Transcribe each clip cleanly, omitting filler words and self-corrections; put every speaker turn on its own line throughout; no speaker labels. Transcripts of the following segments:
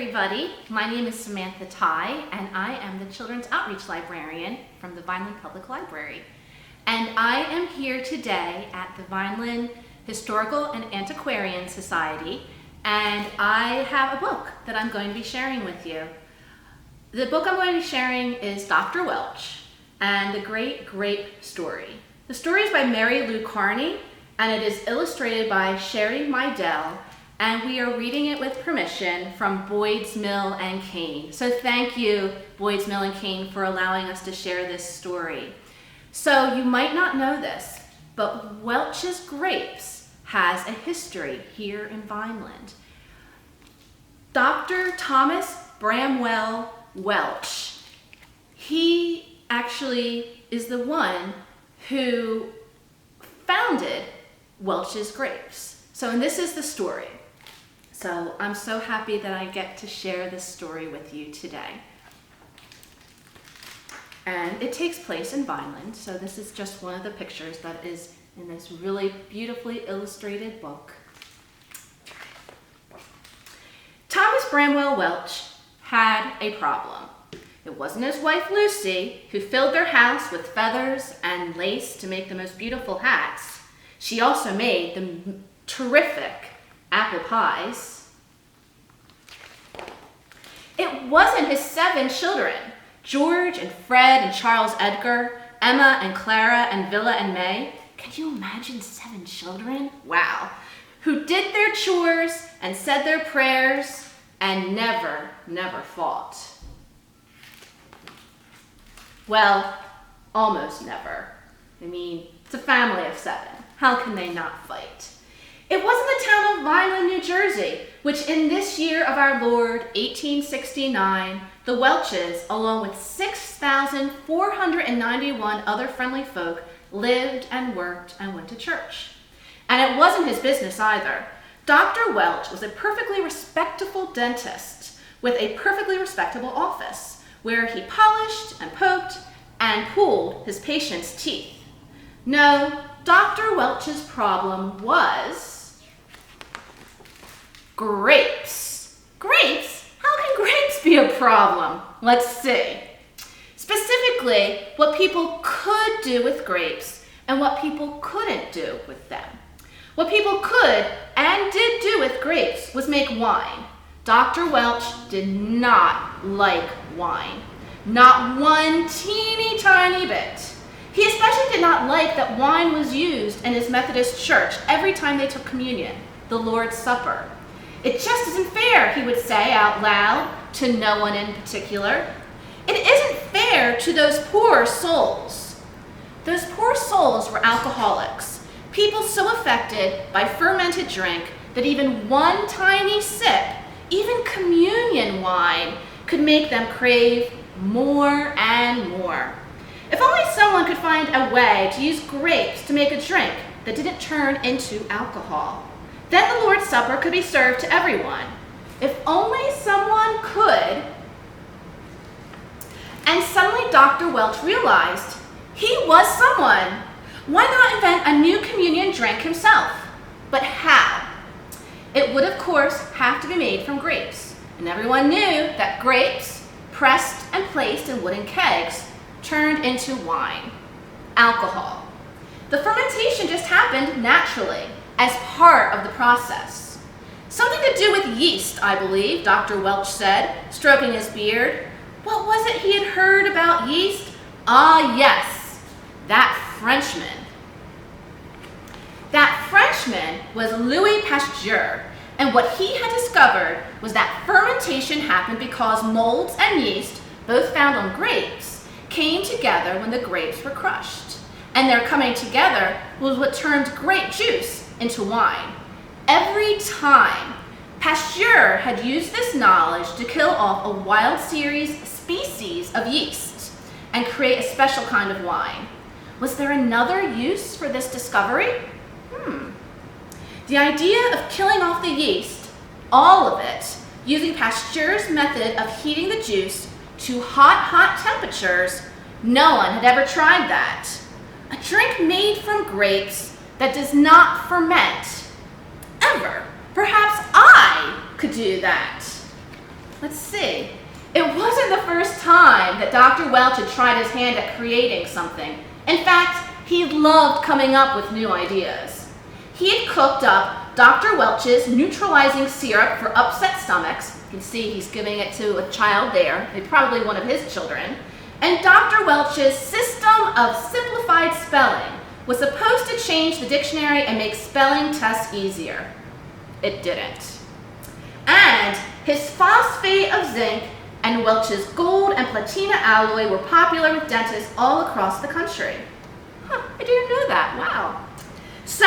everybody. My name is Samantha and I am the Children's Outreach Librarian from the Vineland Public Library. And I am here today at the Vineland Historical and Antiquarian Society, and I have a book that I'm going to be sharing with you. The book I'm going to be sharing is Dr. Welch and the Great Grape Story. The story is by Mary Lou Carney, and it is illustrated by Sherry Meidell, and we are reading it with permission from Boyds, Mill, and Kane. So thank you, Boyds, Mill, and Kane, for allowing us to share this story. So you might not know this, but Welch's Grapes has a history here in Vineland. Dr. Thomas Bramwell Welch, he actually is the one who founded Welch's Grapes. And this is the story. So I'm so happy that I get to share this story with you today. And it takes place in Vineland, so this is just one of the pictures that is in this really beautifully illustrated book. Thomas Bramwell Welch had a problem. It wasn't his wife Lucy, who filled their house with feathers and lace to make the most beautiful hats. She also made the terrific apple pies. It wasn't his 7 children, George and Fred and Charles Edgar, Emma and Clara and Villa and May. Can you imagine 7 children? Wow. Who did their chores and said their prayers and never fought. Well, almost never. I mean, it's a family of 7. How can they not fight? It wasn't the town of Vineland, New Jersey, which in this year of our Lord, 1869, the Welches, along with 6,491 other friendly folk, lived and worked and went to church. And it wasn't his business either. Dr. Welch was a perfectly respectable dentist with a perfectly respectable office, where he polished and poked and pulled his patients' teeth. No, Dr. Welch's problem was grapes. Grapes? How can grapes be a problem? Let's see. Specifically, what people could do with grapes and what people couldn't do with them. What people could and did do with grapes was make wine. Dr. Welch did not like wine. Not one teeny tiny bit. He especially did not like that wine was used in his Methodist church every time they took communion, the Lord's Supper. It just isn't fair, he would say out loud to no one in particular. It isn't fair to those poor souls. Those poor souls were alcoholics, people so affected by fermented drink that even one tiny sip, even communion wine, could make them crave more and more. If only someone could find a way to use grapes to make a drink that didn't turn into alcohol. Then the Lord's Supper could be served to everyone. If only someone could. And suddenly Dr. Welch realized he was someone. Why not invent a new communion drink himself? But how? It would, of course, have to be made from grapes. And everyone knew that grapes, pressed and placed in wooden kegs, turned into wine, alcohol. The fermentation just happened naturally, as part of the process. Something to do with yeast, I believe, Dr. Welch said, stroking his beard. What was it he had heard about yeast? Ah, yes, that Frenchman. That Frenchman was Louis Pasteur, and what he had discovered was that fermentation happened because molds and yeast, both found on grapes, came together when the grapes were crushed. And their coming together was what turned grape juice into wine. Every time, Pasteur had used this knowledge to kill off a wild species of yeast and create a special kind of wine. Was there another use for this discovery? The idea of killing off the yeast, all of it, using Pasteur's method of heating the juice to hot temperatures, no one had ever tried that. A drink made from grapes that does not ferment. Ever. Perhaps I could do that. Let's see. It wasn't the first time that Dr. Welch had tried his hand at creating something. In fact, he loved coming up with new ideas. He had cooked up Dr. Welch's neutralizing syrup for upset stomachs. You can see he's giving it to a child there, probably one of his children. And Dr. Welch's system of simplified spelling was supposed to change the dictionary and make spelling tests easier. It didn't. And his phosphate of zinc and Welch's gold and platina alloy were popular with dentists all across the country. Huh, I didn't know that. Wow. So,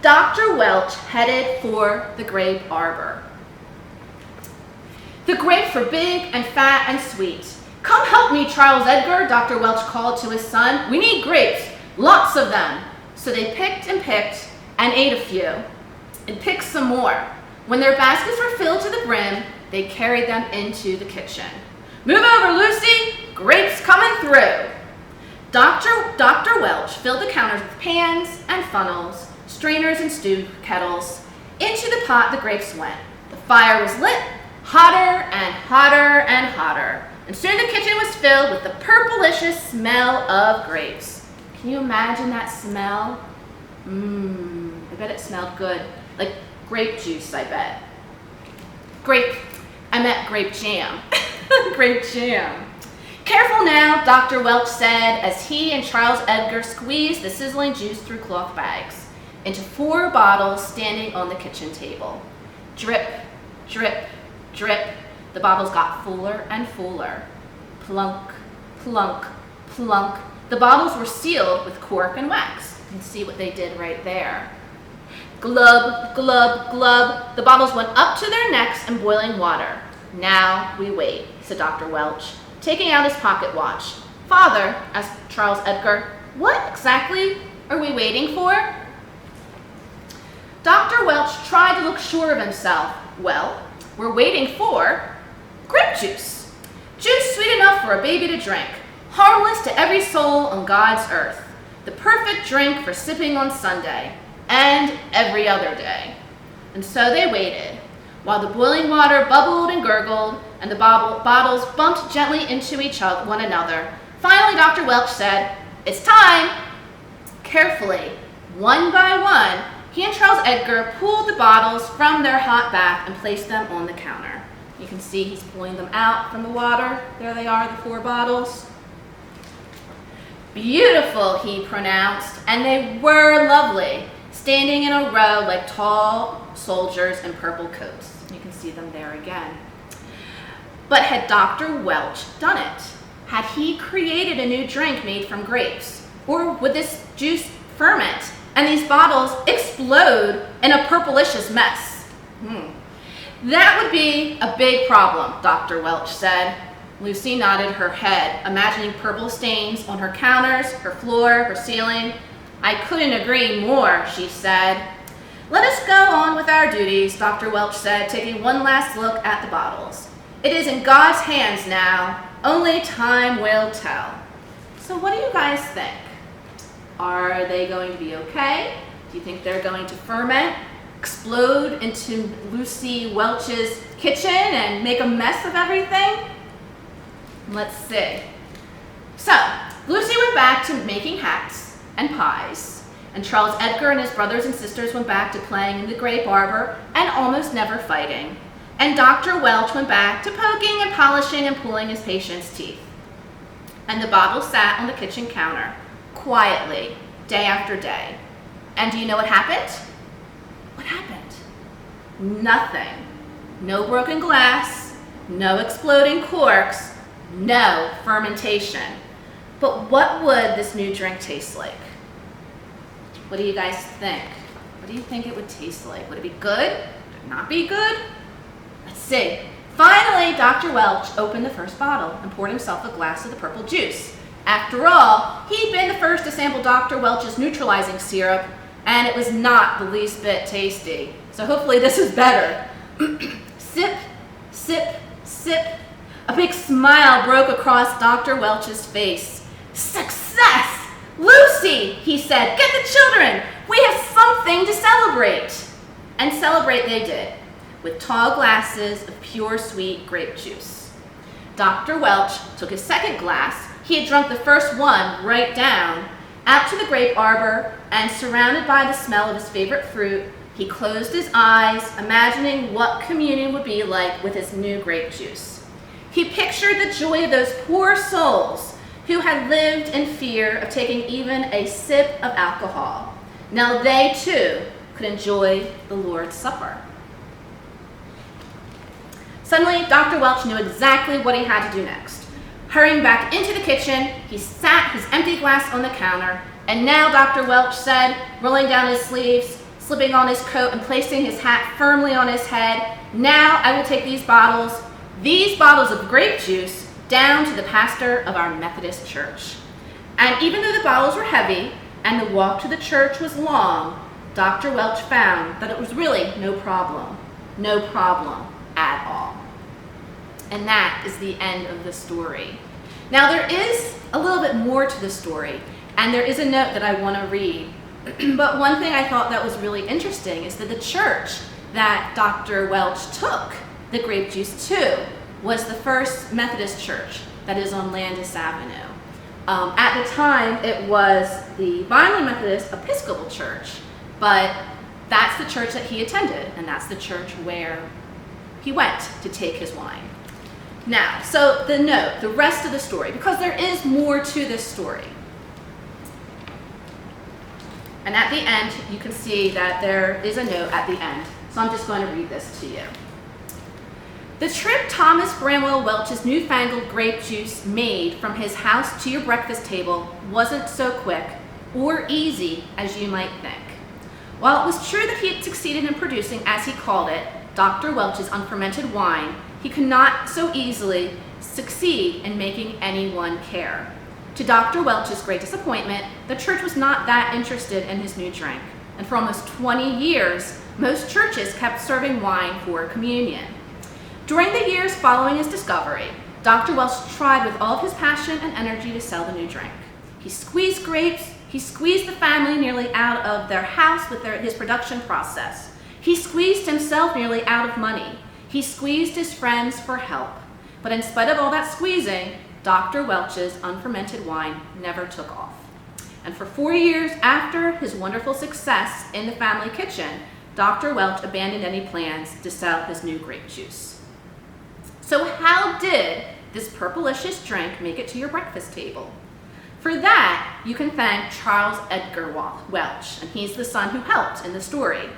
Dr. Welch headed for the grape arbor. The grapes were big and fat and sweet. Come help me, Charles Edgar, Dr. Welch called to his son. We need grapes, lots of them. So they picked and ate a few and picked some more. When their baskets were filled to the brim, they carried them into the kitchen. Move over, Lucy, grapes coming through. Dr. Welch filled the counters with pans and funnels, strainers and stew kettles. Into the pot the grapes went. The fire was lit, hotter and hotter and hotter. And soon the kitchen was filled with the purplicious smell of grapes. Can you imagine that smell? I bet it smelled good. Like grape juice, I bet. I meant grape jam. Grape jam. Careful now, Dr. Welch said as he and Charles Edgar squeezed the sizzling juice through cloth bags into 4 bottles standing on the kitchen table. Drip, drip, drip. The bottles got fuller and fuller. Plunk, plunk, plunk. The bottles were sealed with cork and wax. You can see what they did right there. Glub, glub, glub. The bottles went up to their necks in boiling water. Now we wait, said Dr. Welch, taking out his pocket watch. Father, asked Charles Edgar, what exactly are we waiting for? Dr. Welch tried to look sure of himself. Well, we're waiting for grape juice. Juice sweet enough for a baby to drink, harmless to every soul on God's earth. The perfect drink for sipping on Sunday and every other day. And so they waited, while the boiling water bubbled and gurgled and the bottles bumped gently into one another. Finally, Dr. Welch said, it's time. Carefully, one by one, he and Charles Edgar pulled the bottles from their hot bath and placed them on the counter. You can see he's pulling them out from the water. There they are, the 4 bottles. Beautiful, he pronounced, and they were lovely, standing in a row like tall soldiers in purple coats. You can see them there again. But had Dr. Welch done it? Had he created a new drink made from grapes? Or would this juice ferment and these bottles explode in a purplicious mess? That would be a big problem, Dr. Welch said. Lucy nodded her head, imagining purple stains on her counters, her floor, her ceiling. I couldn't agree more, she said. Let us go on with our duties, Dr. Welch said, taking one last look at the bottles. It is in God's hands now. Only time will tell. So what do you guys think? Are they going to be okay? Do you think they're going to ferment, explode into Lucy Welch's kitchen and make a mess of everything? Let's see. So, Lucy went back to making hats and pies, and Charles Edgar and his brothers and sisters went back to playing in the grape arbor and almost never fighting. And Dr. Welch went back to poking and polishing and pulling his patient's teeth. And the bottle sat on the kitchen counter, quietly, day after day. And do you know what happened? What happened? Nothing. No broken glass, no exploding corks, no fermentation. But what would this new drink taste like? What do you guys think? What do you think it would taste like? Would it be good? Would it not be good? Let's see. Finally, Dr. Welch opened the first bottle and poured himself a glass of the purple juice. After all, he'd been the first to sample Dr. Welch's neutralizing syrup, and it was not the least bit tasty. So hopefully this is better. Sip, sip, sip. A big smile broke across Dr. Welch's face. Success! Lucy, he said, get the children. We have something to celebrate. And celebrate they did. with tall glasses of pure sweet grape juice. Dr. Welch took his second glass. He had drunk the first one right down, out to the grape arbor, and surrounded by the smell of his favorite fruit, he closed his eyes, imagining what communion would be like with his new grape juice. He pictured the joy of those poor souls who had lived in fear of taking even a sip of alcohol. Now they too could enjoy the Lord's Supper. Suddenly, Dr. Welch knew exactly what he had to do next. Hurrying back into the kitchen, he sat his empty glass on the counter, and now Dr. Welch said, rolling down his sleeves, slipping on his coat, and placing his hat firmly on his head, "Now I will take these bottles of grape juice down to the pastor of our Methodist church." And even though the bottles were heavy and the walk to the church was long, Dr. Welch found that it was really no problem at all. And that is the end of the story. Now there is a little bit more to the story, and there is a note that I want to read. But one thing I thought that was really interesting is that the church that Dr. Welch took the grape juice to was the First Methodist Church that is on Landis Avenue. At the time, it was the Vineland Methodist Episcopal Church, but that's the church that he attended, and that's the church where he went to take his wine. Now, so the note, the rest of the story, because there is more to this story. And at the end, you can see that there is a note at the end. So I'm just going to read this to you. The trip Thomas Bramwell Welch's newfangled grape juice made from his house to your breakfast table wasn't so quick or easy as you might think. While it was true that he had succeeded in producing, as he called it, Dr. Welch's unfermented wine, he could not so easily succeed in making anyone care. To Dr. Welch's great disappointment, the church was not that interested in his new drink, and for almost 20 years, most churches kept serving wine for communion. During the years following his discovery, Dr. Welch tried with all of his passion and energy to sell the new drink. He squeezed grapes, he squeezed the family nearly out of their house with his production process. He squeezed himself nearly out of money. He squeezed his friends for help. But in spite of all that squeezing, Dr. Welch's unfermented wine never took off. And for 4 years after his wonderful success in the family kitchen, Dr. Welch abandoned any plans to sell his new grape juice. So how did this purplicious drink make it to your breakfast table? For that, you can thank Charles Edgar Welch, and he's the son who helped in the story.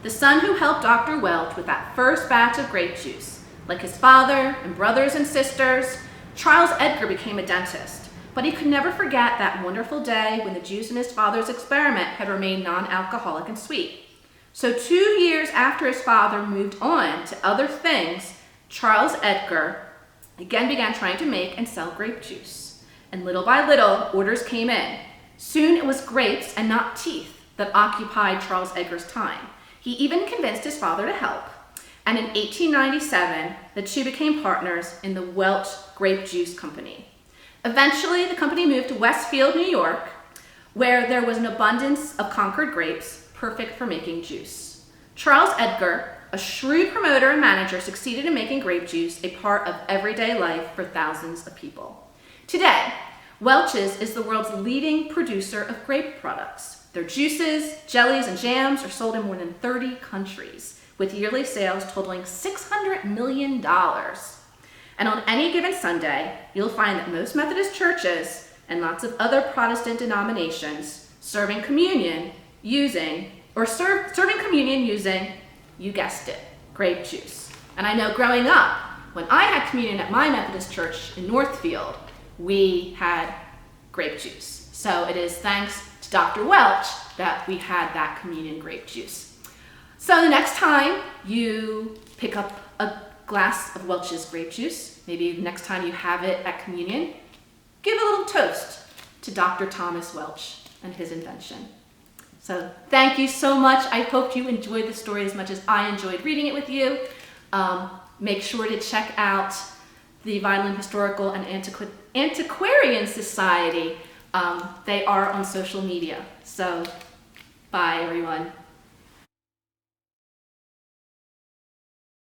The son who helped Dr. Welch with that first batch of grape juice. Like his father and brothers and sisters, Charles Edgar became a dentist, but he could never forget that wonderful day when the juice in his father's experiment had remained non-alcoholic and sweet. So 2 years after his father moved on to other things, Charles Edgar again began trying to make and sell grape juice. And little by little, orders came in. Soon it was grapes and not teeth that occupied Charles Edgar's time. He even convinced his father to help. And in 1897, the two became partners in the Welch Grape Juice Company. Eventually, the company moved to Westfield, New York, where there was an abundance of Concord grapes, perfect for making juice. Charles Edgar, a shrewd promoter and manager, succeeded in making grape juice a part of everyday life for thousands of people. Today, Welch's is the world's leading producer of grape products. Their juices, jellies, and jams are sold in more than 30 countries, with yearly sales totaling $600 million. And on any given Sunday, you'll find that most Methodist churches and lots of other Protestant denominations serving communion using, you guessed it, grape juice. And I know growing up, when I had communion at my Methodist church in Northfield, we had grape juice. So it is thanks to Dr. Welch that we had that communion grape juice. So the next time you pick up a glass of Welch's grape juice, maybe the next time you have it at communion, give a little toast to Dr. Thomas Welch and his invention. So thank you so much. I hope you enjoyed the story as much as I enjoyed reading it with you. Make sure to check out the Vineland Historical and Antiquarian Society. They are on social media. So bye, everyone.